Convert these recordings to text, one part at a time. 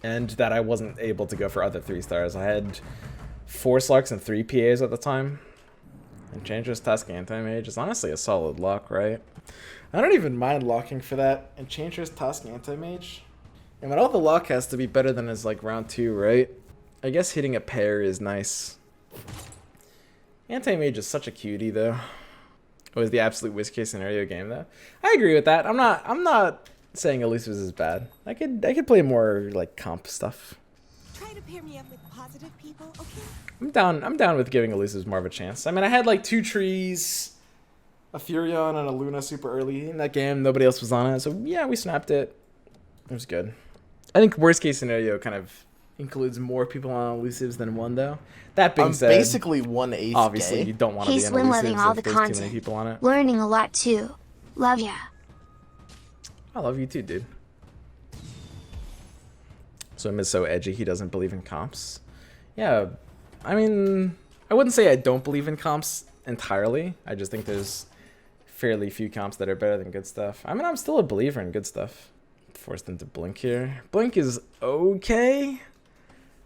and that I wasn't able to go for other 3-stars. I had 4 Slarks and 3 PAs at the time. Enchantress, Tusk, Anti-Mage is honestly a solid lock, right? I don't even mind locking for that. Enchantress, Tusk, Anti-Mage. And when all the lock has to be better than his like round 2, right? I guess hitting a pair is nice. Anti-Mage is such a cutie though. It was the absolute worst case scenario game though. I agree with that. I'm not saying Elusives is bad. I could play more like comp stuff. Try to pair me up with positive people, okay? I'm down with giving Elusives more of a chance. I mean, I had like 2 trees, a Furion and a Luna super early in that game. Nobody else was on it, so yeah, we snapped it. It was good. I think worst case scenario kind of includes more people on Elusives than one though. That being said, basically 1/8 obviously gay. you don't want to be He's on swim Elusives loving all if the there's too many content. people on it. Learning a lot too. Love ya. I love you too, dude. Swim is so edgy, he doesn't believe in comps. Yeah, I mean, I wouldn't say I don't believe in comps entirely. I just think there's fairly few comps that are better than good stuff. I mean, I'm still a believer in good stuff. Forced into Blink here. Blink is okay.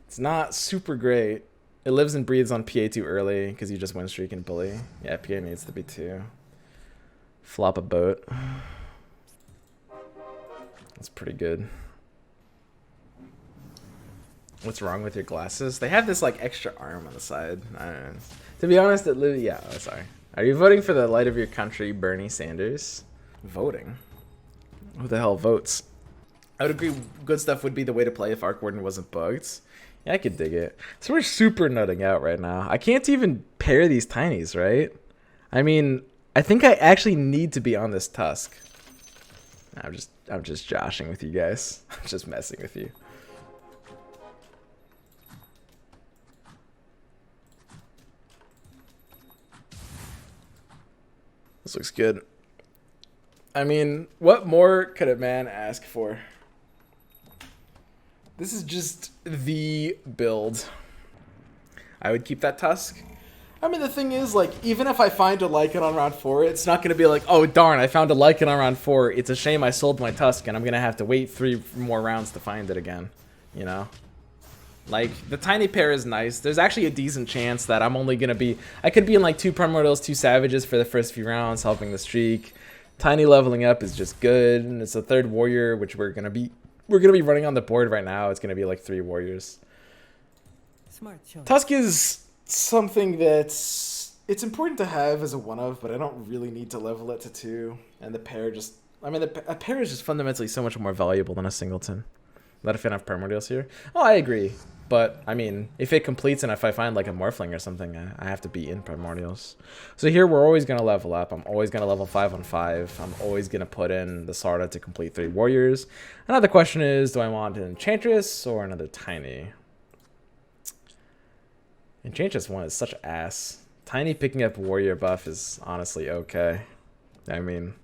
It's not super great. It lives and breathes on PA too early because you just win streak and bully. Yeah, PA needs to be 2. Flop a boat. That's pretty good. What's wrong with your glasses? They have this like extra arm on the side. I don't know. To be honest, it literally, yeah, sorry. Are you voting for the light of your country, Bernie Sanders? Voting? Who the hell votes? I would agree good stuff would be the way to play if Arc Warden wasn't bugged. Yeah, I could dig it. So we're super nutting out right now. I can't even pair these tinies, right? I mean, I think I actually need to be on this Tusk. I'm just joshing with you guys. I'm just messing with you. This looks good. I mean, what more could a man ask for? This is just the build. I would keep that Tusk. I mean, the thing is, like, even if I find a Lycan on round 4, it's not going to be like, oh, darn, I found a Lycan on round 4. It's a shame I sold my Tusk, and I'm going to have to wait 3 more rounds to find it again. You know? Like, the tiny pair is nice. There's actually a decent chance that I'm only going to be... I could be in, like, 2 Primordials, 2 Savages for the first few rounds, helping the streak. Tiny leveling up is just good, and it's a 3rd Warrior, which we're going to be running on the board right now. It's going to be, like, 3 Warriors. Smart choice. Tusk is something that's... It's important to have as a 1-of, but I don't really need to level it to 2. And the pair just... I mean, a pair is just fundamentally so much more valuable than a singleton. Not a fan of Primordials here. Oh, I agree. But, I mean, if it completes and if I find, like, a Morphling or something, I have to be in Primordials. So here, we're always going to level up. I'm always going to level 5 on 5. I'm always going to put in the Sarda to complete 3 Warriors. Another question is, do I want an Enchantress or another Tiny? Enchantress 1 is such ass. Tiny picking up Warrior buff is honestly okay. I mean...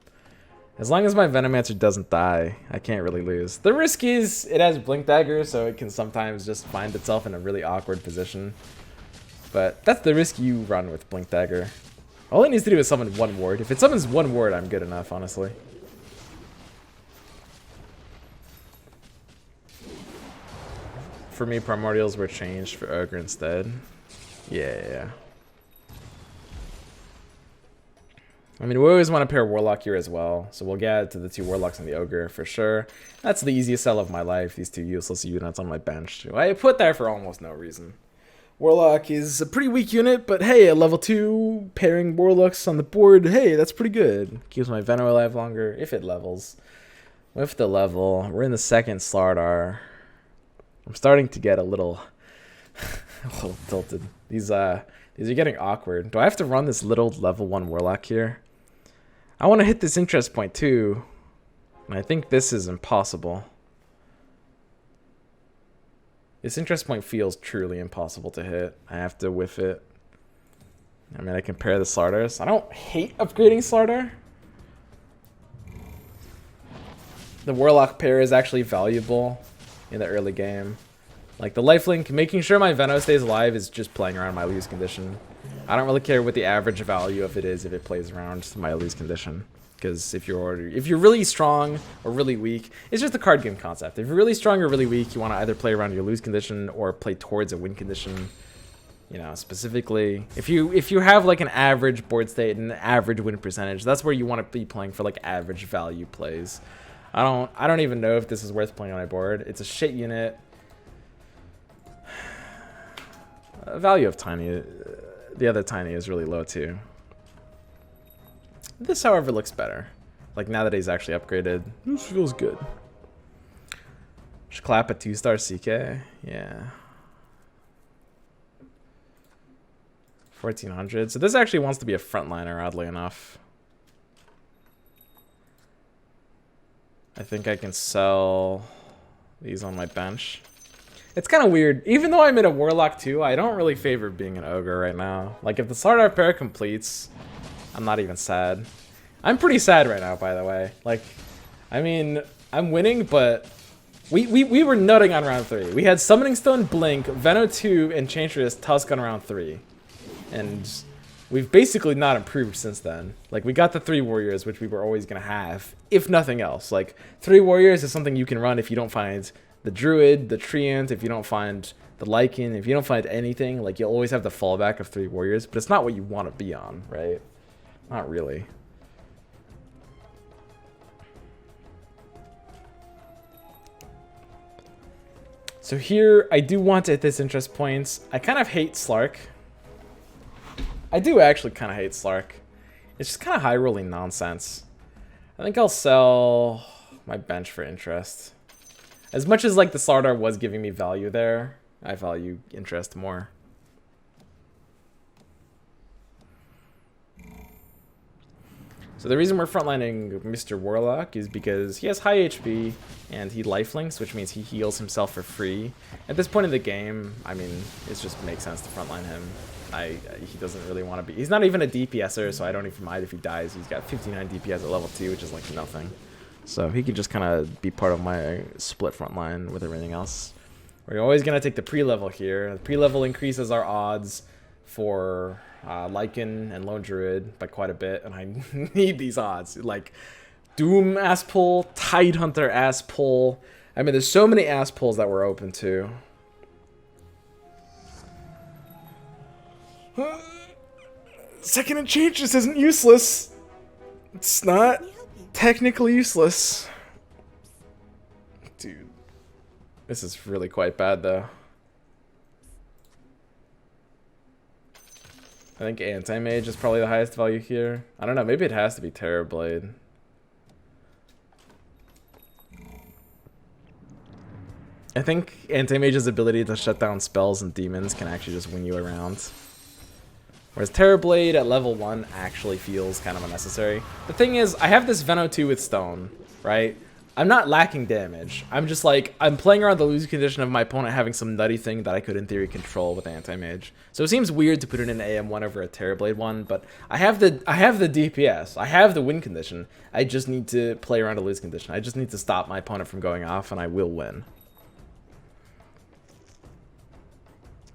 As long as my Venomancer doesn't die, I can't really lose. The risk is it has Blink Dagger, so it can sometimes just find itself in a really awkward position. But that's the risk you run with Blink Dagger. All it needs to do is summon 1 ward. If it summons 1 ward, I'm good enough, honestly. For me, Primordials were changed for Ogre instead. Yeah. I mean, we always want to pair Warlock here as well, so we'll get to the 2 Warlocks and the Ogre for sure. That's the easiest sell of my life, these 2 useless units on my bench. I put there for almost no reason. Warlock is a pretty weak unit, but hey, at level 2, pairing Warlocks on the board, hey, that's pretty good. Keeps my Veno alive longer, if it levels. With the level, we're in the 2nd Slardar. I'm starting to get a little tilted. These are getting awkward. Do I have to run this little level 1 Warlock here? I want to hit this interest point too, and I think this is impossible. This interest point feels truly impossible to hit. I have to whiff it. I mean, I can pair the Slardars. I don't hate upgrading Slardar. The Warlock pair is actually valuable in the early game. Like the lifelink, making sure my Veno stays alive is just playing around my lose condition. I don't really care what the average value of it is if it plays around my lose condition. Because if you're really strong or really weak, it's just a card game concept. If you're really strong or really weak, you want to either play around your lose condition or play towards a win condition. You know, specifically, if you have like an average board state and an average win percentage, that's where you want to be playing for like average value plays. I don't even know if this is worth playing on my board. It's a shit unit. Value of Tiny, the other Tiny is really low too. This, however, looks better. Like now that he's actually upgraded, this feels good. Should clap a 2-star CK. Yeah. 1400. So this actually wants to be a frontliner, oddly enough. I think I can sell these on my bench. It's kind of weird. Even though I'm in a Warlock too, I don't really favor being an Ogre right now. Like if the Slardar pair completes, I'm not even sad. I'm pretty sad right now, by the way. Like, I mean, I'm winning, but we were nutting on round 3. We had Summoning Stone, Blink, Veno 2, Enchantress, Tusk on round 3. And we've basically not improved since then. Like, we got the 3 Warriors, which we were always going to have, if nothing else. Like, 3 Warriors is something you can run if you don't find the Druid, the Treant, if you don't find the Lycan, if you don't find anything. Like, you'll always have the fallback of 3 Warriors, but it's not what you want to be on, right? Not really. So here, I do want to hit this interest points. I kind of hate Slark. I do actually kind of hate Slark. It's just kind of high rolling nonsense. I think I'll sell my bench for interest. As much as like the Slardar was giving me value there, I value interest more. So the reason we're frontlining Mr. Warlock is because he has high HP and he lifelinks, which means he heals himself for free. At this point in the game, I mean, it just makes sense to frontline him. He doesn't really want to be. He's not even a DPSer, so I don't even mind if he dies. He's got 59 DPS at level 2, which is like nothing. So he could just kind of be part of my split frontline with everything else. We're always going to take the pre-level here. The pre-level increases our odds for Lycan and Lone Druid by quite a bit, and I need these odds. Like, Doom ass pull, Tidehunter ass pull. I mean, there's so many ass pulls that we're open to. Second Enchantress isn't useless. It's not technically useless. Dude. This is really quite bad, though. I think Anti-Mage is probably the highest value here. I don't know, maybe it has to be Terrorblade. I think Anti-Mage's ability to shut down spells and demons can actually just win you around. Whereas Terrorblade at level 1 actually feels kind of unnecessary. The thing is, I have this Veno 2 with Stone, right? I'm not lacking damage. I'm just like, I'm playing around the losing condition of my opponent having some nutty thing that I could in theory control with Anti-Mage. So it seems weird to put it in AM1 over a Terrorblade 1, but I have the DPS. I have the win condition. I just need to play around a lose condition. I just need to stop my opponent from going off and I will win.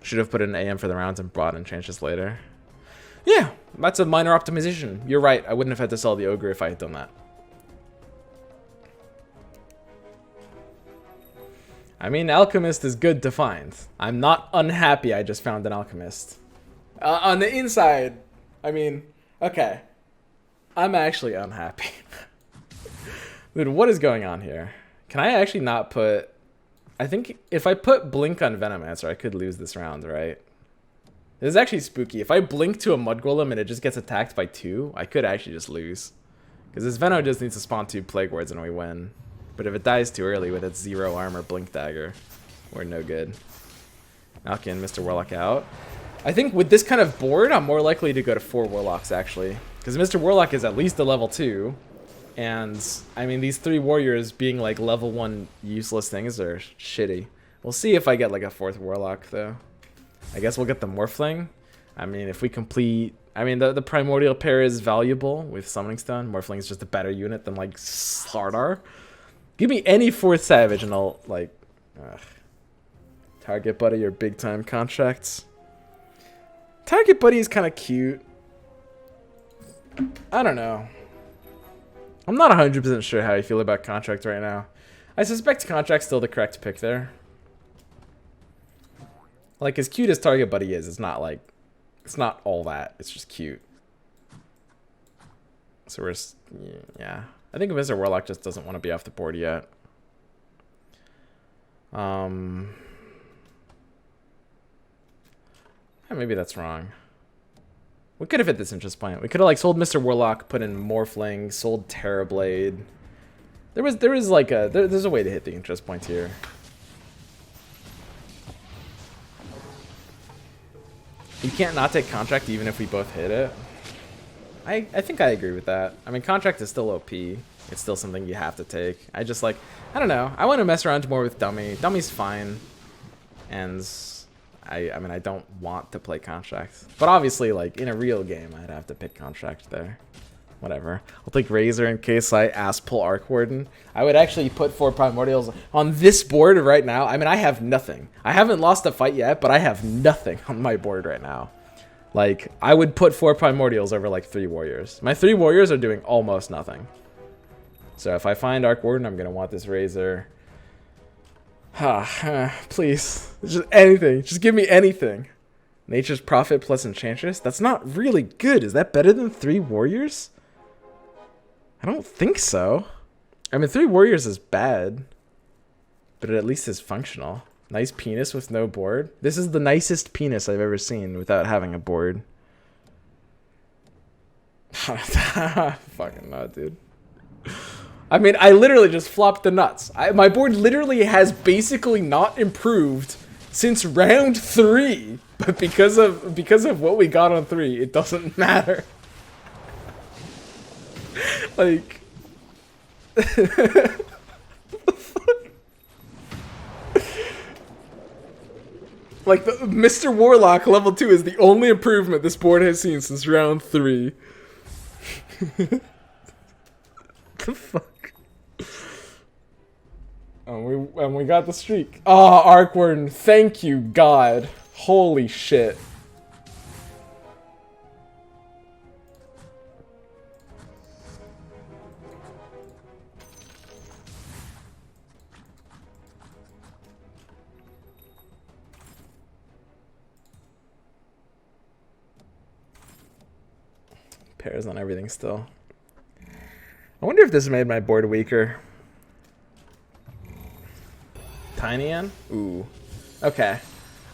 Should have put in AM for the rounds and brought Enchantress later. Yeah, that's a minor optimization. You're right, I wouldn't have had to sell the Ogre if I had done that. I mean, Alchemist is good to find. I'm not unhappy I just found an Alchemist. On the inside, I mean, okay. I'm actually unhappy. Dude, what is going on here? Can I actually not put... I think if I put Blink on Venomancer, I could lose this round, right? This is actually spooky. If I blink to a Mud Golem and it just gets attacked by 2, I could actually just lose. Because this Veno just needs to spawn 2 Plague Wards and we win. But if it dies too early with its 0 armor Blink Dagger, we're no good. Malkin, Mr. Warlock out. I think with this kind of board, I'm more likely to go to 4 Warlocks, actually. Because Mr. Warlock is at least a level 2. And, I mean, these 3 Warriors being, like, level 1 useless things are shitty. We'll see if I get, like, a 4th Warlock, though. I guess we'll get the Morphling. I mean, if we complete... I mean, the Primordial pair is valuable with Summoning Stone. Morphling is just a better unit than, like, Slardar. Give me any 4th Savage and I'll, like... Ugh. Target Buddy or big-time contracts. Target Buddy is kind of cute. I don't know. I'm not 100% sure how I feel about Contract right now. I suspect Contract's still the correct pick there. Like, as cute as Target Buddy is, it's not like... It's not all that. It's just cute. So we're... Yeah. I think Mr. Warlock just doesn't want to be off the board yet. Yeah, maybe that's wrong. We could have hit this interest point. We could have like sold Mr. Warlock, put in Morphling, sold Terrorblade. There's a way to hit the interest points here. You can't not take Contract even if we both hit it. I think I agree with that. I mean, Contract is still OP. It's still something you have to take. I just like, I don't know. I want to mess around more with Dummy. Dummy's fine. And I mean, I don't want to play Contract. But obviously, like, in a real game, I'd have to pick Contract there. Whatever. I'll take Razor in case I pull Arc Warden. I would actually put 4 Primordials on this board right now. I mean, I have nothing. I haven't lost a fight yet, but I have nothing on my board right now. Like, I would put 4 Primordials over, like, 3 Warriors. My 3 Warriors are doing almost nothing. So if I find Arc Warden, I'm going to want this Razor. Please. Just anything. Just give me anything. Nature's Prophet plus Enchantress? That's not really good. Is that better than 3 Warriors? I don't think so. I mean, 3 Warriors is bad. But it at least is functional. Nice penis with no board. This is the nicest penis I've ever seen without having a board. Fucking not, dude. I mean, I literally just flopped the nuts. My board literally has basically not improved since round 3. But because of what we got on 3, it doesn't matter. Like... Like, Mr. Warlock level 2 is the only improvement this board has seen since round 3. The fuck? And we got the streak. Oh, Arc Warden, thank you, God. Holy shit. Pairs on everything still. I wonder if this made my board weaker. Tiny N? Ooh. Okay.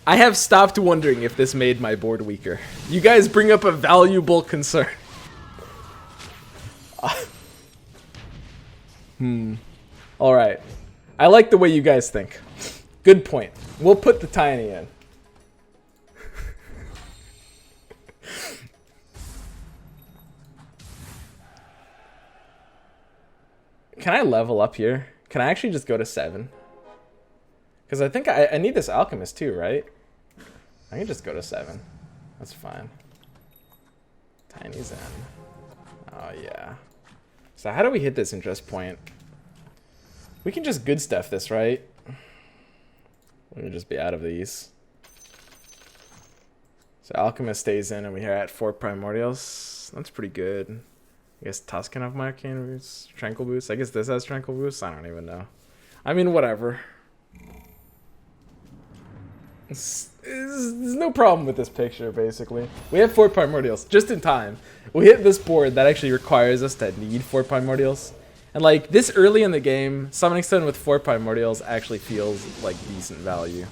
I have stopped wondering if this made my board weaker. You guys bring up a valuable concern. Alright. I like the way you guys think. Good point. We'll put the Tiny in. Can I level up here? Can I actually just go to 7? Because I think I need this Alchemist too, right? I can just go to 7. That's fine. Tiny's in. Oh, yeah. So how do we hit this interest point? We can just good stuff this, right? Let me just be out of these. So Alchemist stays in and we're at 4 Primordials. That's pretty good. I guess Tuscan of my Arcane Boots, Tranquil Boots. I guess this has Tranquil Boots. I don't even know. I mean, whatever. There's no problem with this picture, basically. We have 4 Primordials, just in time. We hit this board that actually requires us to need 4 Primordials. And, like, this early in the game, Summoning Stone with 4 Primordials actually feels like decent value.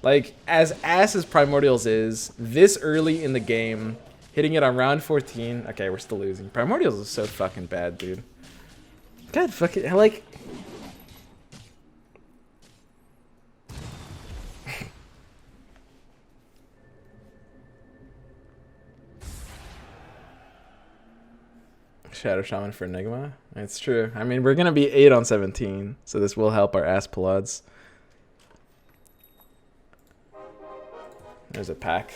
Like, as ass as Primordials is, this early in the game... Hitting it on round 14. Okay, we're still losing. Primordials is so fucking bad, dude. God fucking, like... Shadow Shaman for Enigma? It's true. I mean, we're gonna be 8 on 17, so this will help our Aspelods. There's a pack.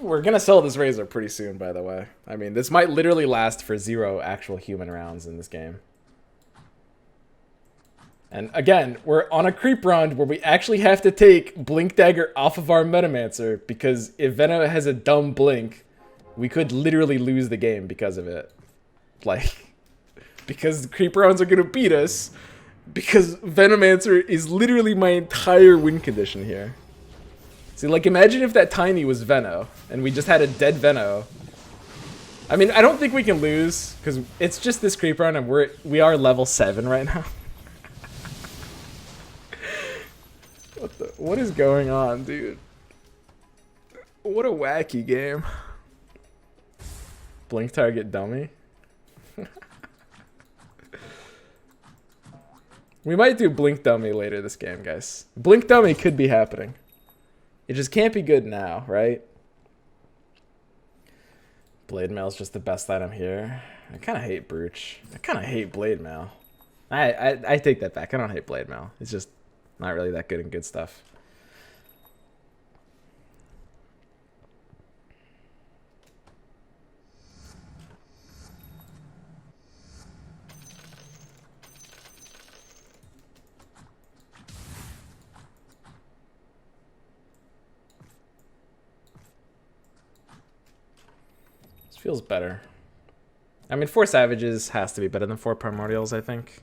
We're gonna sell this Razor pretty soon, by the way. I mean, this might literally last for 0 actual human rounds in this game. And again, we're on a creep round where we actually have to take Blink Dagger off of our Metamancer, because if Venom has a dumb blink, we could literally lose the game because of it. Like, because the creep rounds are gonna beat us. Because Venomancer is literally my entire win condition here. See, like, imagine if that Tiny was Veno, and we just had a dead Veno. I mean, I don't think we can lose, because it's just this creep round, and we are level 7 right now. What is going on, dude? What a wacky game. Blink target dummy. We might do Blink Dummy later this game, guys. Blink Dummy could be happening. It just can't be good now, right? Blade Mail's just the best item here. I kind of hate Brooch. I kind of hate Blade Mail. I take that back. I don't hate Blade Mail. It's just not really that good in good stuff. Feels better. I mean, 4 Savages has to be better than 4 Primordials, I think.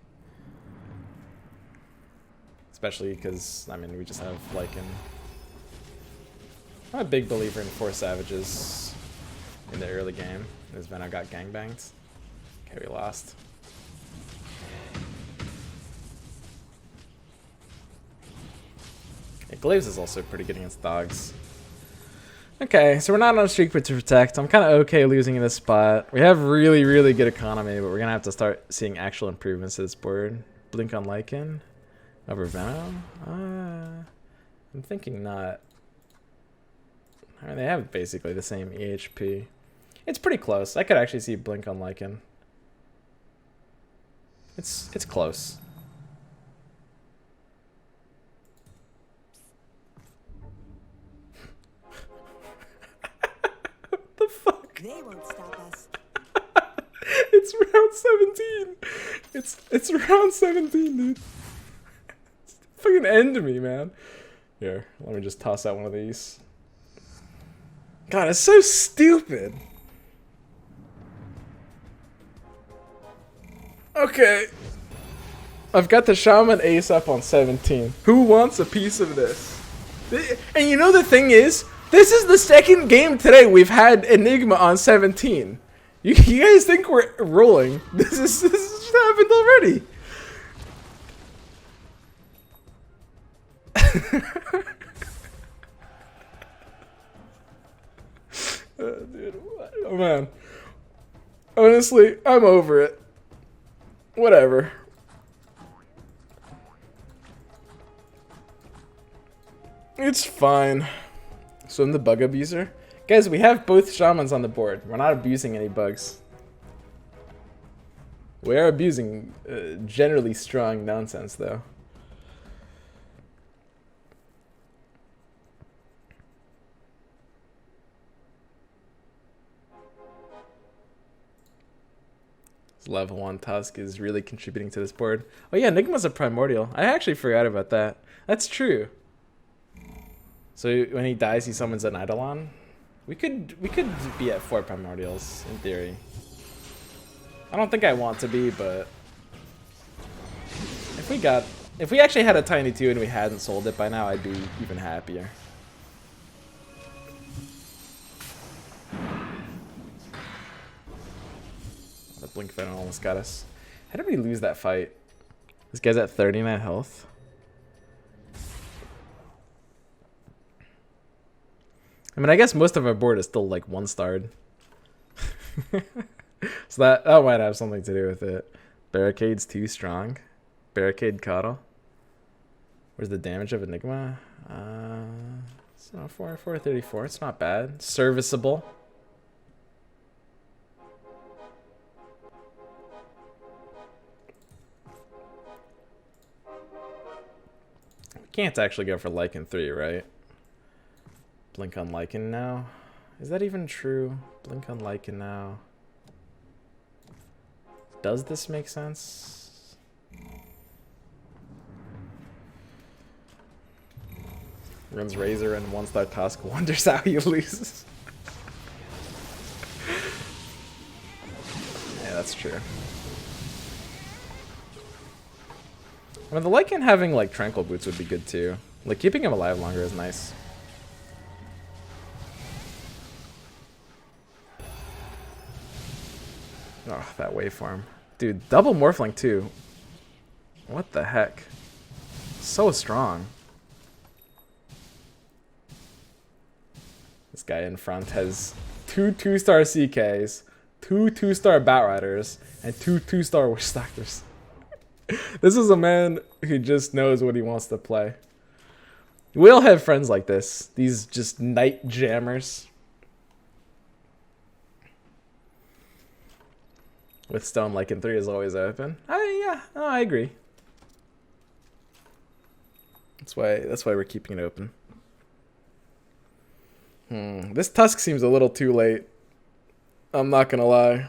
Especially because, I mean, we just have Lycan. I'm a big believer in 4 Savages in the early game. As Venom got gangbanged. Okay, we lost. Yeah, Glaives is also pretty good against dogs. Okay, so we're not on a streak to protect. I'm kind of okay losing in this spot. We have really, really good economy, but we're going to have to start seeing actual improvements to this board. Blink on Lycan over Venom? I'm thinking not. I mean, they have basically the same EHP. It's pretty close. I could actually see Blink on Lycan. It's close. They won't stop us. It's round 17. It's round 17, dude. Fucking end me, man. Here, let me just toss out one of these. God, it's so stupid. Okay. I've got the Shaman Ace up on 17. Who wants a piece of this? And you know the thing is, this is the second game today we've had Enigma on 17. You guys think we're rolling? This just happened already. Dude, oh man. Honestly, I'm over it. Whatever. It's fine. So I'm the bug abuser. Guys, we have both shamans on the board. We're not abusing any bugs. We are abusing generally strong nonsense, though. This level 1 Tusk is really contributing to this board. Oh yeah, Enigma's a primordial. I actually forgot about that. That's true. So when he dies, he summons an Eidolon. We could be at 4 primordials in theory. I don't think I want to be, but if we actually had a Tiny 2 and we hadn't sold it by now, I'd be even happier. The Blink Venom almost got us. How did we lose that fight? This guy's at 39 health. I mean, I guess most of our board is still like 1-starred. So that might have something to do with it. Barricade's too strong. Barricade Coddle. Where's the damage of Enigma? So 434. It's not bad. Serviceable. We can't actually go for Lycan 3, right? Blink on Lycan now. Is that even true? Blink on Lycan now. Does this make sense? Runs Razor and 1-star Tusk. Wonders how he loses. Yeah, that's true. I mean, the Lycan having like tranquil boots would be good too. Like keeping him alive longer is nice. Oh, that waveform. Dude, double Morphling too. What the heck? So strong. This guy in front has 2 2-star CKs, 2 2-star Batriders, and 2 2-star Wishstackers. This is a man who just knows what he wants to play. We all have friends like this. These just night jammers. With Stone Lycan 3 is always open. Yeah, no, I agree. That's why we're keeping it open. This Tusk seems a little too late. I'm not gonna lie.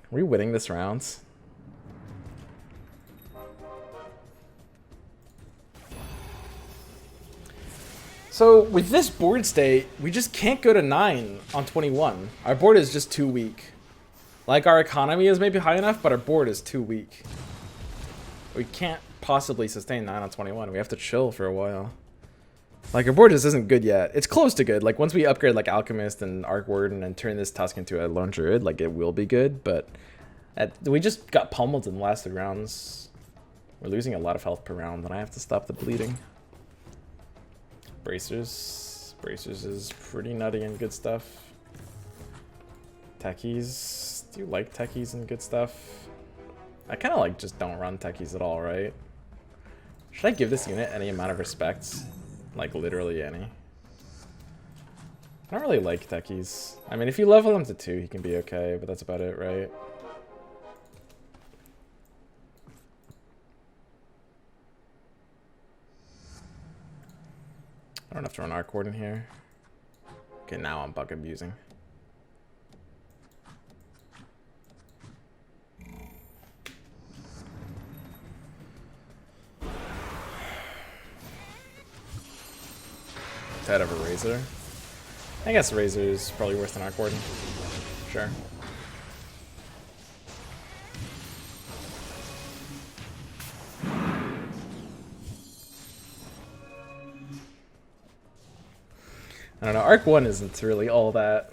Are we winning this round? So with this board state, we just can't go to 9 on 21. Our board is just too weak. Like, our economy is maybe high enough, but our board is too weak. We can't possibly sustain 9 on 21. We have to chill for a while. Like, our board just isn't good yet. It's close to good. Like, once we upgrade, like, Alchemist and Arc Warden and turn this Tusk into a Lone Druid, like, it will be good, but we just got pummeled in the last 3 rounds. We're losing a lot of health per round, and I have to stop the bleeding. Bracers. Bracers is pretty nutty and good stuff. Techies. Do you like techies and good stuff? I kind of like just don't run techies at all, right? Should I give this unit any amount of respect? Like literally any. I don't really like techies. I mean, if you level him to 2, he can be okay, but that's about it, right? I don't have to run Arc Warden here. Okay, now I'm bug abusing. Head of a Razor. I guess Razor is probably worse than Arc Warden. Sure. I don't know, Arc 1 isn't really all that.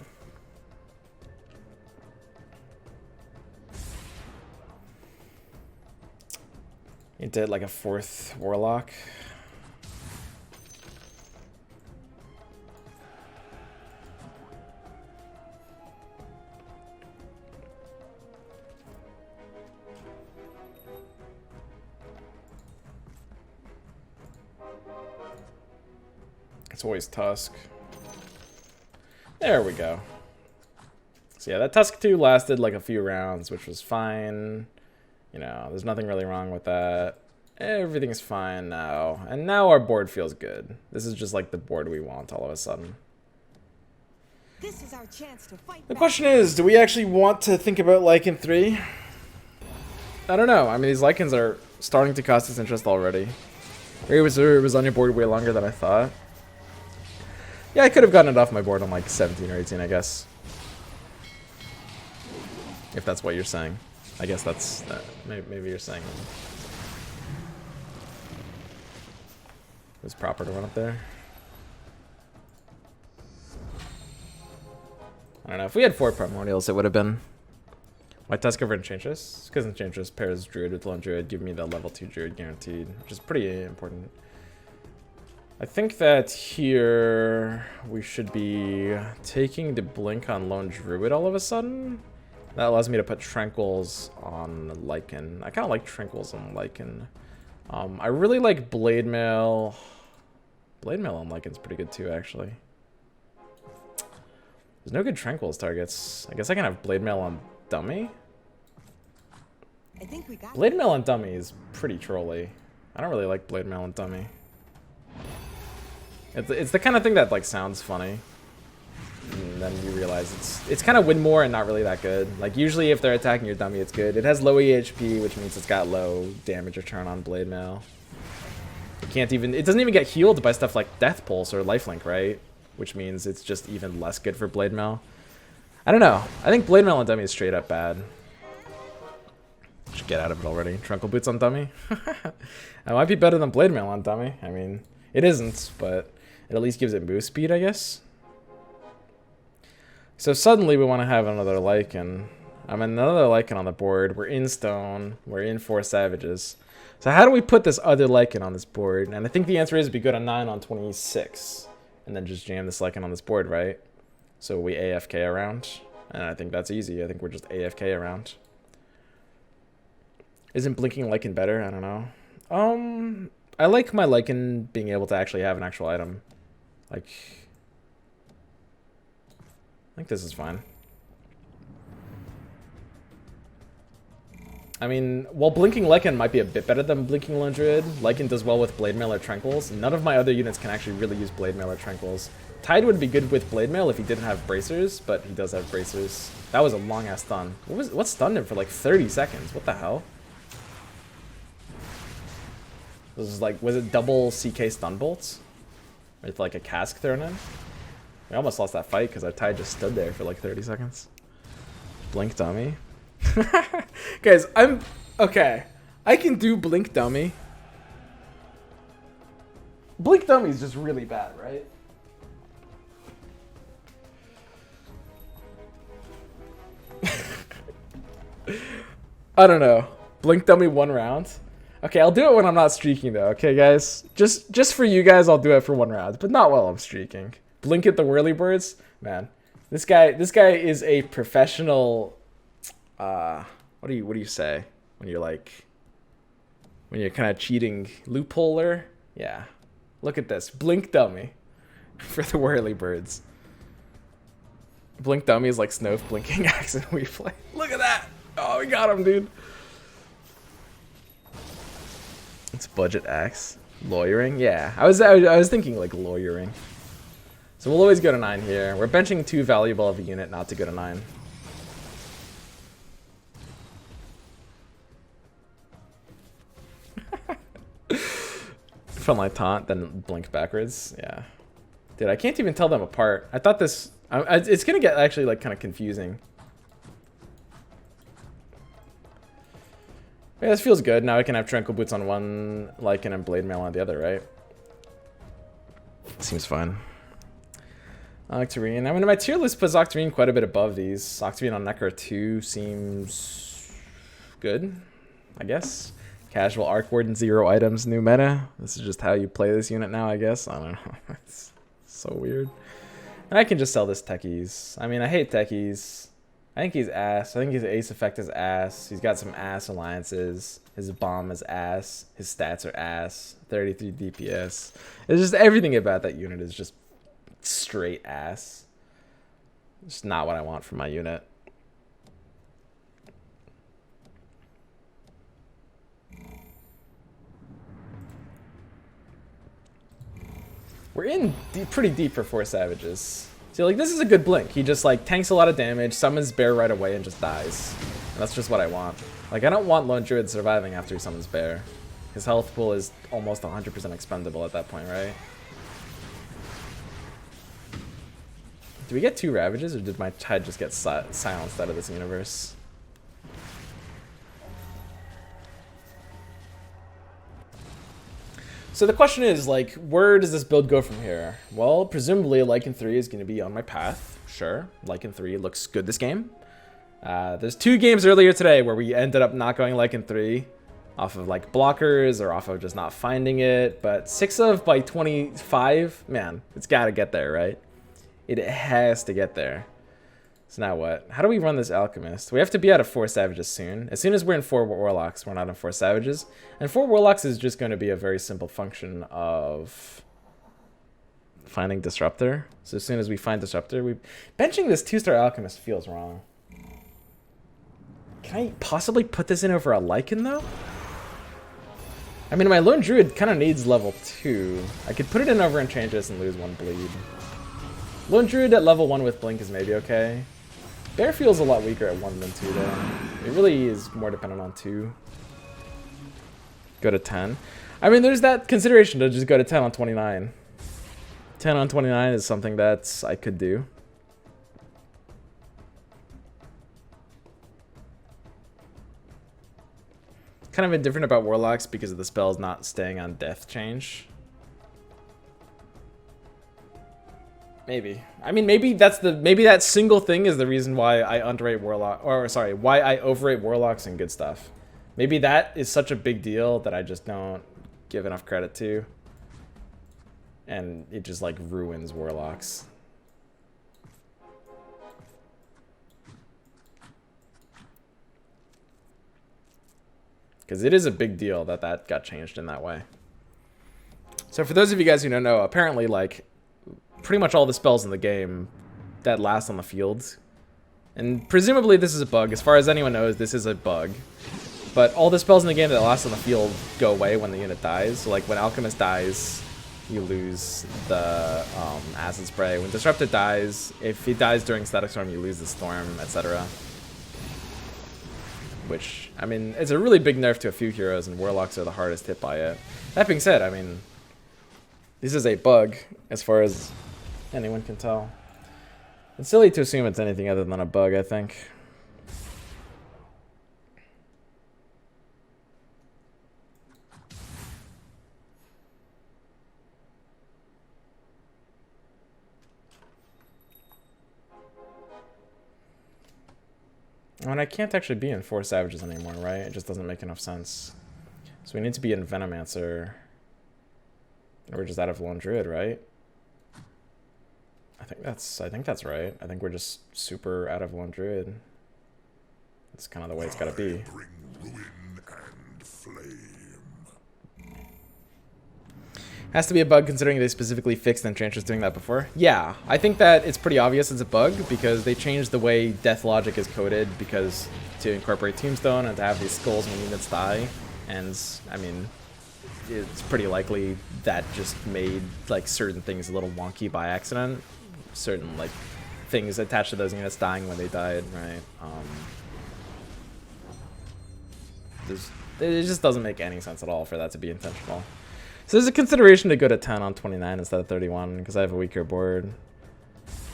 You did like a 4th Warlock. It's always Tusk. There we go. So yeah, that Tusk 2 lasted like a few rounds, which was fine. You know, there's nothing really wrong with that. Everything's fine now. And now our board feels good. This is just like the board we want all of a sudden. This is our chance to fight The back. question is, do we actually want to think about Lycan 3? I don't know. I mean, these Lycans are starting to cost us interest already. It was on your board way longer than I thought. Yeah, I could have gotten it off my board on like 17 or 18, I guess. If that's what you're saying. I guess that's... maybe you're saying it was proper to run up there. I don't know. If we had 4 Primordials, it would have been... Why Tusk over Enchantress? Because Enchantress pairs Druid with Lone Druid, give me the level 2 Druid guaranteed, which is pretty important. I think that here we should be taking the Blink on Lone Druid all of a sudden. That allows me to put Tranquils on Lycan. I kind of like Tranquils on Lycan. I really like Blade Mail. Blade Mail on Lycan's pretty good too, actually. There's no good Tranquils targets. I guess I can have Blade Mail on Dummy. I think we got Blade Mail on Dummy is pretty trolly. I don't really like Blade Mail on Dummy. It's the kind of thing that like sounds funny, and then you realize it's kind of win more and not really that good. Like usually if they're attacking your dummy, it's good. It has low EHP, which means it's got low damage return on Blade Mail. It doesn't even get healed by stuff like Death Pulse or Lifelink, right? Which means it's just even less good for Blade Mail. I don't know. I think Blade Mail on dummy is straight up bad. Just get out of it already. Trunkle Boots on dummy? That might be better than Blade Mail on dummy. I mean, it isn't, but it at least gives it move speed, I guess. So suddenly we want to have another Lycan. I'm another Lycan on the board. We're in stone. We're in 4 savages. So how do we put this other Lycan on this board? And I think the answer is we go to 9 on 26. And then just jam this Lycan on this board, right? So we AFK around. And I think that's easy. I think we're just AFK around. Isn't blinking Lycan better? I don't know. I like my Lycan being able to actually have an actual item. Like, I think this is fine. I mean, while blinking Lycan might be a bit better than blinking Lone Druid, Lycan does well with Blade Mail or Tranquils. None of my other units can actually really use Blade Mail or Tranquils. Tide would be good with Blade Mail if he didn't have bracers, but he does have bracers. That was a long ass stun. What stunned him for like 30 seconds? What the hell? This is like, was it double CK stun bolts? With like a cask thrown in? We almost lost that fight because our Tide just stood there for like 30 seconds. Blink dummy. Guys, I'm okay. I can do blink dummy. Blink dummy is just really bad, right? I don't know. Blink dummy 1 round. Okay, I'll do it when I'm not streaking though. Okay, guys, just for you guys, I'll do it for 1 round, but not while I'm streaking. Blink at the whirlybirds, man. This guy is a professional. What do you say when you're like, when you're kind of cheating loopholer? Yeah, look at this, blink dummy for the whirlybirds. Blink dummy is like Snowf blinking axe and we play. Look at that! Oh, we got him, dude. It's budget axe. Lawyering? Yeah, I was thinking like lawyering. So we'll always go to 9 here. We're benching too valuable of a unit not to go to 9. Frontline taunt, then blink backwards. Yeah. Dude, I can't even tell them apart. I thought this... it's gonna get actually like kind of confusing. Yeah, this feels good. Now I can have Tranquil Boots on one, Lycan and Blade Mail on the other, right? Seems fine. Octarine. I mean, my tier list puts Octarine quite a bit above these. Octarine on Necro 2 seems good, I guess. Casual Arc Warden, 0 items, new meta. This is just how you play this unit now, I guess. I don't know. It's so weird. I can just sell this techies. I mean, I hate techies. I think he's ass. I think his ace effect is ass. He's got some ass alliances. His bomb is ass. His stats are ass. 33 DPS. It's just everything about that unit is just straight ass. It's not what I want from my unit. We're in pretty deep for 4 savages. See, like, this is a good blink. He just, like, tanks a lot of damage, summons bear right away, and just dies. And that's just what I want. Like, I don't want Lone Druid surviving after he summons bear. His health pool is almost 100% expendable at that point, right? Do we get 2 Ravages, or did my Tide just get silenced out of this universe? So the question is, like, where does this build go from here? Well, presumably Lycan 3 is going to be on my path. Sure, Lycan 3 looks good this game. There's 2 games earlier today where we ended up not going Lycan 3 off of, like, blockers or off of just not finding it. But 6 of by 25, man, it's got to get there, right? It has to get there. So now what? How do we run this Alchemist? We have to be out of 4 Savages soon. As soon as we're in 4 Warlocks, we're not in 4 Savages. And 4 Warlocks is just going to be a very simple function of finding Disruptor. So as soon as we find Disruptor, benching this 2-star Alchemist feels wrong. Can I possibly put this in over a Lycan, though? I mean, my Lone Druid kind of needs level 2. I could put it in over Enchantress and lose 1 bleed. Lone Druid at level 1 with Blink is maybe okay. Bear feels a lot weaker at 1 than 2 though. It really is more dependent on 2. Go to 10. I mean, there's that consideration to just go to 10 on 29. 10 on 29 is something that I could do. kind of indifferent about warlocks because of the spells not staying on death change. Maybe. I mean, maybe that single thing is the reason why I underrate warlock, or sorry, why I overrate warlocks and good stuff. Maybe that is such a big deal that I just don't give enough credit to, and it just like ruins warlocks. Because it is a big deal that that got changed in that way. So for those of you guys who don't know, apparently like pretty much all the spells in the game that last on the field, and presumably this is a bug, as far as anyone knows this is a bug, but all the spells in the game that last on the field go away when the unit dies. So like when Alchemist dies, you lose the Acid Spray. When Disruptor dies, if he dies during Static Storm, you lose the Storm, etc. Which, I mean, it's a really big nerf to a few heroes, and Warlocks are the hardest hit by it. That being said, I mean, this is a bug, as far as anyone can tell. It's silly to assume it's anything other than a bug, I think. And I can't actually be in 4 Savages anymore, right? It just doesn't make enough sense. So we need to be in Venomancer. We're just out of Lone Druid, right? I think that's right. I think we're just super out of Lone Druid. That's kind of the way it's gotta be. Has to be a bug considering they specifically fixed Enchantress doing that before. Yeah, I think that it's pretty obvious it's a bug because they changed the way death logic is coded because to incorporate Tombstone and to have these skulls when units die. And I mean, it's pretty likely that just made like certain things a little wonky by accident. Certain like things attached to those units dying when they died, right? It just doesn't make any sense at all for that to be intentional. So there's a consideration to go to 10 on 29 instead of 31 because I have a weaker board.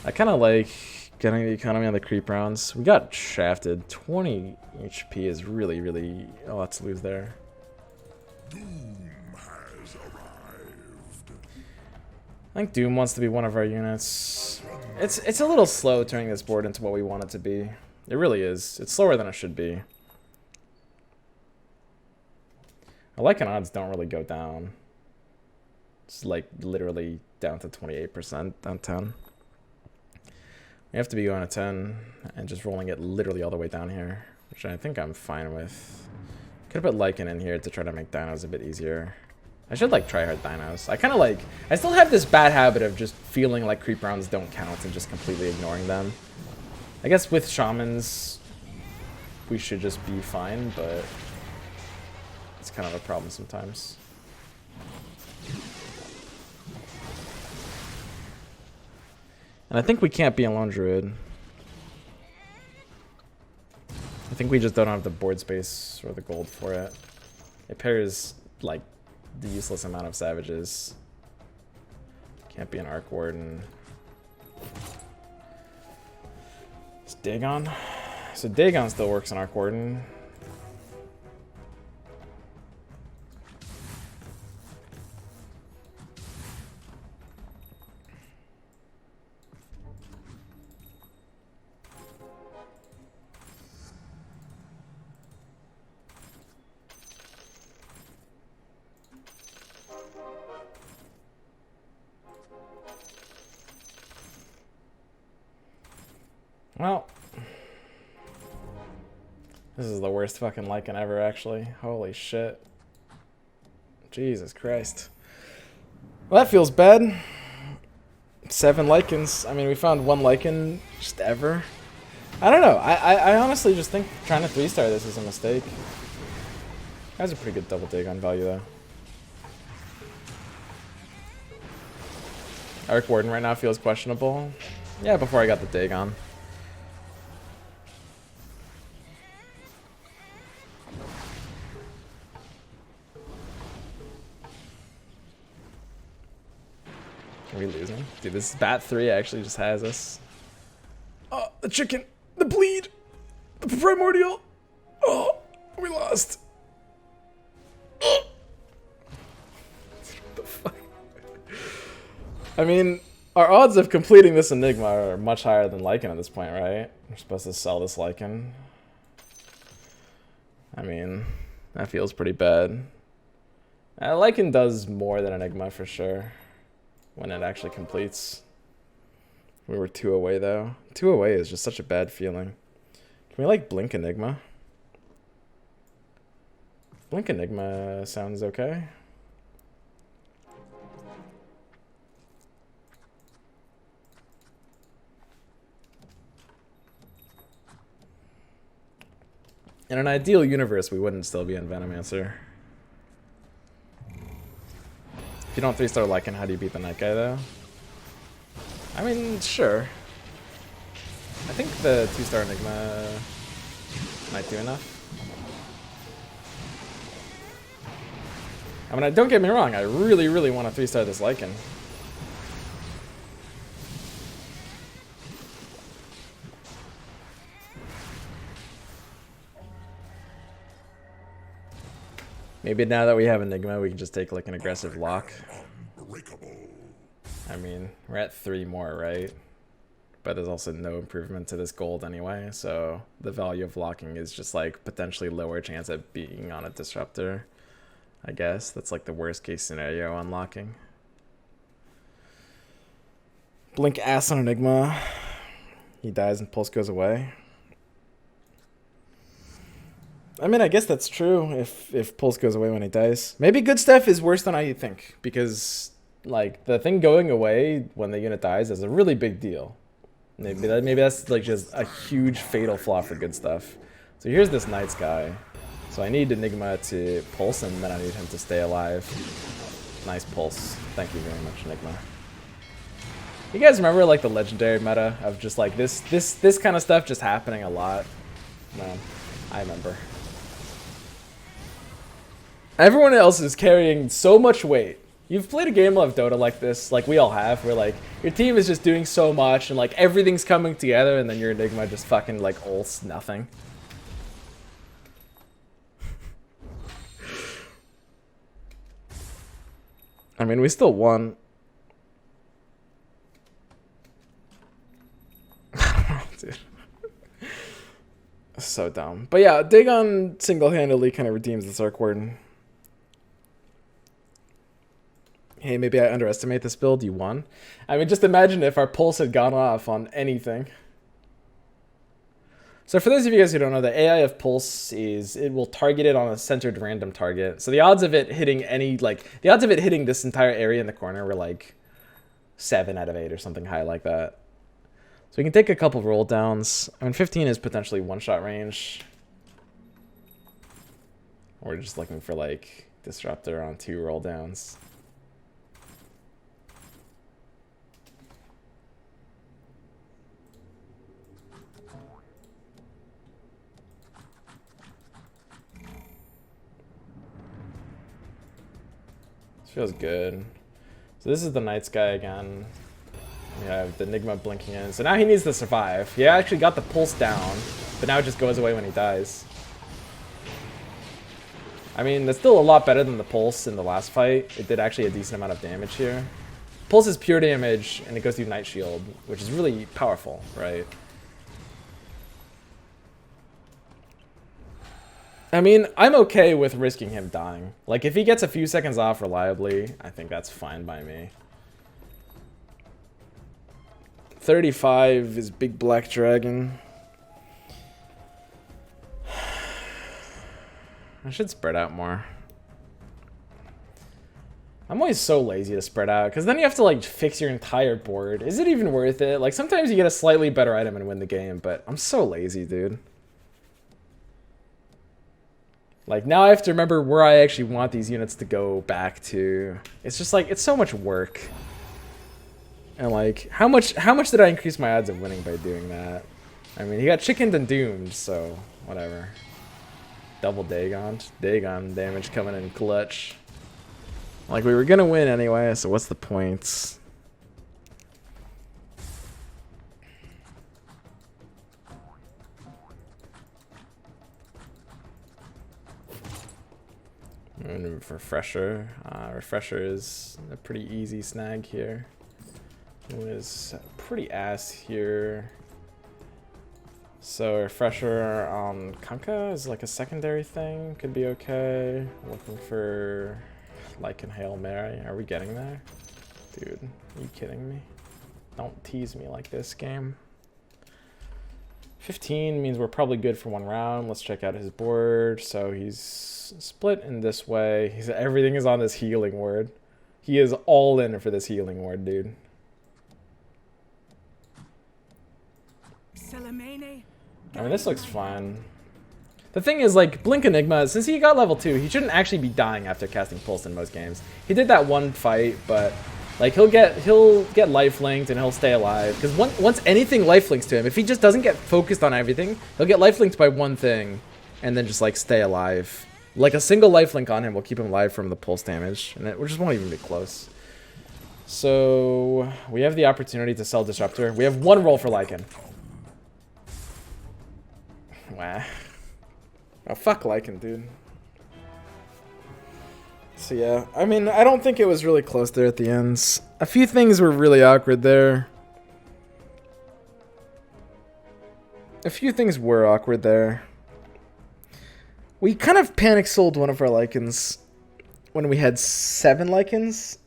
I kind of like getting the economy on the creep rounds. We got shafted. 20 HP is really, really a lot to lose there. Doom has arrived. I think Doom wants to be one of our units. It's a little slow turning this board into what we want it to be. It really is. It's slower than it should be. I like and odds don't really go down. It's like literally down to 28%, down 10. We have to be going to 10 and just rolling it literally all the way down here, which I think I'm fine with. Could have put Lycan in here to try to make dinos a bit easier. I should like try hard dinos. I still have this bad habit of just feeling like creep rounds don't count and just completely ignoring them. I guess with shamans, we should just be fine, but it's kind of a problem sometimes. And I think we can't be a Lone Druid. I think we just don't have the board space or the gold for it. It pairs, like, the useless amount of Savages. Can't be an Arc Warden. It's Dagon. So Dagon still works in Arc Warden. Well, this is the worst fucking Lycan ever, actually. Holy shit. Jesus Christ. Well, that feels bad. 7 Lycans. I mean, we found 1 Lycan just ever. I don't know. I honestly just think trying to 3-star this is a mistake. That's a pretty good double Dagon value, though. Arc Warden right now feels questionable. Yeah, before I got the Dagon. Are we losing? Dude, this Bat 3 actually just has us. Oh, the chicken! The bleed! The primordial! Oh, we lost! The fuck? I mean, our odds of completing this Enigma are much higher than Lycan at this point, right? We're supposed to sell this Lycan. I mean, that feels pretty bad. Lycan does more than Enigma for sure when it actually completes. We were 2 away though. 2 away is just such a bad feeling. Can we like blink Enigma? Blink Enigma sounds okay. In an ideal universe, we wouldn't still be in Venomancer. If you don't 3-star Lycan, how do you beat the Night Guy though? I mean, sure. I think the 2-star Enigma might do enough. I mean, don't get me wrong, I really, really want to 3-star this Lycan. Maybe now that we have Enigma, we can just take like an aggressive lock. I mean, we're at 3 more, right? But there's also no improvement to this gold anyway, so the value of locking is just like potentially lower chance at being on a disruptor. I guess that's like the worst case scenario on locking. Blink ass on Enigma. He dies and pulse goes away. I mean, I guess that's true if pulse goes away when he dies. Maybe good stuff is worse than I think, because like the thing going away when the unit dies is a really big deal. Maybe that's like just a huge fatal flaw for good stuff. So here's this Night Sky. So I need Enigma to pulse, and then I need him to stay alive. Nice pulse. Thank you very much, Enigma. You guys remember like the legendary meta of just like this kind of stuff just happening a lot? Man, I remember. Everyone else is carrying so much weight. You've played a game of Dota like this, like we all have, where like your team is just doing so much and like everything's coming together, and then your Enigma just fucking like ults nothing. I mean, we still won. Dude. So dumb. But yeah, Dagon single-handedly kind of redeems this Arc Warden. Hey, maybe I underestimate this build. You won. I mean, just imagine if our pulse had gone off on anything. So for those of you guys who don't know, the AI of pulse is it will target it on a centered random target. So the odds of it hitting the odds of it hitting this entire area in the corner were like 7 out of 8 or something high like that. So we can take a couple roll downs. I mean, 15 is potentially one-shot range. We're just looking for like disruptor on 2 roll downs. Feels good. So this is the Night Sky again. We have the Enigma blinking in. So now he needs to survive. He actually got the pulse down, but now it just goes away when he dies. I mean, that's still a lot better than the pulse in the last fight. It did actually a decent amount of damage here. Pulse is pure damage, and it goes through Night Shield, which is really powerful, right? I mean, I'm okay with risking him dying. Like, if he gets a few seconds off reliably, I think that's fine by me. 35 is Big Black Dragon. I should spread out more. I'm always so lazy to spread out, because then you have to, like, fix your entire board. Is it even worth it? Like, sometimes you get a slightly better item and win the game, but I'm so lazy, dude. Like, now I have to remember where I actually want these units to go back to. It's just like, it's so much work. And like, how much did I increase my odds of winning by doing that? I mean, he got chickened and doomed, so whatever. Double Dagon. Dagon damage coming in clutch. Like, we were gonna win anyway, so what's the points? And refresher. Refresher is a pretty easy snag here. It was pretty ass here. So refresher on Kunkka is like a secondary thing. Could be okay. Looking for like an Hail Mary. Are we getting there? Dude, are you kidding me? Don't tease me like this, game. 15 means we're probably good for one round. Let's check out his board. So he's split in this way. Everything is on this healing ward. He is all in for this healing ward, dude. I mean, this looks fine. The thing is, like, Blink Enigma, since he got level 2, he shouldn't actually be dying after casting Pulse in most games. He did that one fight, but like he'll get life-linked and he'll stay alive. Because once anything life-links to him, if he just doesn't get focused on everything, he'll get life-linked by one thing and then just like stay alive. Like a single lifelink on him will keep him alive from the Pulse damage, and it just won't even be close. So we have the opportunity to sell Disruptor. We have one roll for Lycan. Wow. Oh, fuck Lycan, dude. So yeah, I mean, I don't think it was really close there at the ends. A few things were really awkward there. A few things were awkward there. We kind of panic sold one of our Lycans when we had 7 Lycans.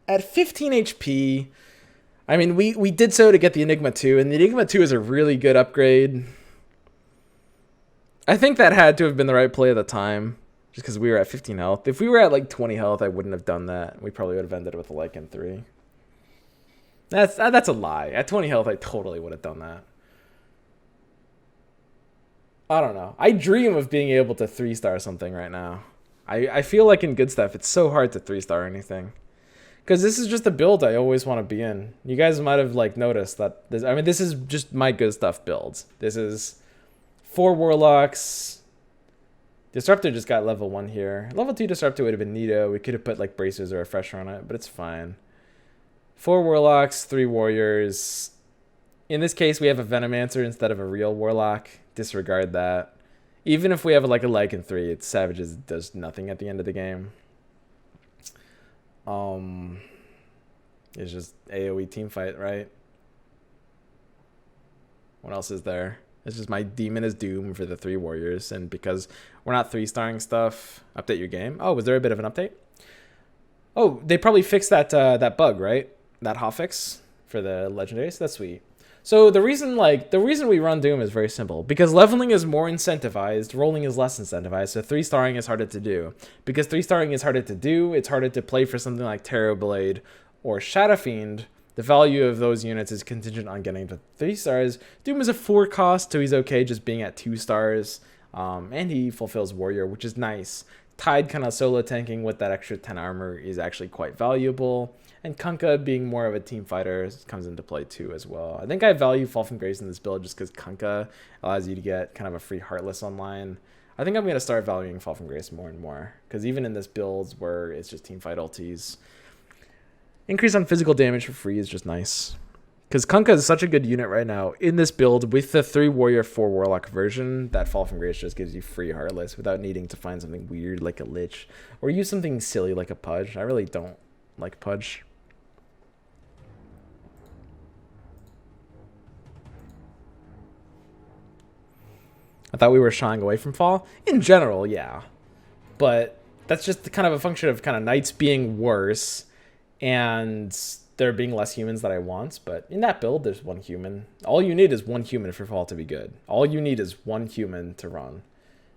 At 15 HP, I mean, we did so to get the Enigma 2, and the Enigma 2 is a really good upgrade. I think that had to have been the right play at the time, just because we were at 15 health. If we were at like 20 health, I wouldn't have done that. We probably would have ended with a Lycan 3. That's a lie. At 20 health, I totally would have done that. I don't know. I dream of being able to 3-star something right now. I feel like in good stuff, it's so hard to 3-star anything. Because this is just a build I always want to be in. You guys might have like noticed that. This is just my good stuff builds. This is 4 Warlocks. Disruptor just got level 1 here. Level 2 Disruptor would have been neato. We could have put like Bracers or a Refresher on it, but it's fine. 4 Warlocks, 3 Warriors. In this case, we have a Venomancer instead of a real Warlock. Disregard that. Even if we have like a Lycan 3, it's Savages does nothing at the end of the game. It's just AoE team fight, right? What else is there? It's just my Demon is Doom for the 3 Warriors, and because we're not 3-starring stuff, update your game. Oh, was there a bit of an update? Oh, they probably fixed that that bug, right? That hotfix for the legendaries. That's sweet. So the reason we run Doom is very simple. Because leveling is more incentivized, rolling is less incentivized, so 3-starring is harder to do. Because 3-starring is harder to do, it's harder to play for something like Terrorblade or Shadow Fiend. The value of those units is contingent on getting to 3 stars. Doom is a 4 cost, so he's okay just being at 2 stars. And he fulfills Warrior, which is nice. Tide kind of solo tanking with that extra 10 armor is actually quite valuable. And Kunkka being more of a team fighter comes into play too as well. I think I value Fall from Grace in this build just because Kunkka allows you to get kind of a free Heartless online. I think I'm going to start valuing Fall from Grace more and more. Because even in this build where it's just team fight ultis, increase on physical damage for free is just nice. Because Kunkka is such a good unit right now in this build with the 3 Warrior 4 Warlock version that Fall from Grace just gives you free Heartless without needing to find something weird like a Lich or use something silly like a Pudge. I really don't like Pudge. I thought we were shying away from Fall. In general, yeah. But that's just kind of a function of kind of Knights being worse and there being less humans that I want. But in that build, there's 1 human. All you need is 1 human for Fall to be good. All you need is 1 human to run.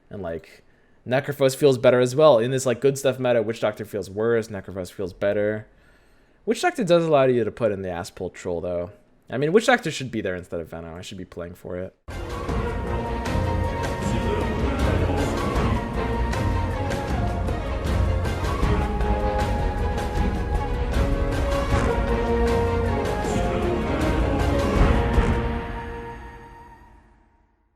And like, Necrophos feels better as well. In this like good stuff meta, Witch Doctor feels worse, Necrophos feels better. Witch Doctor does allow you to put in the Ass Pull Troll though. I mean, Witch Doctor should be there instead of Venom. I should be playing for it.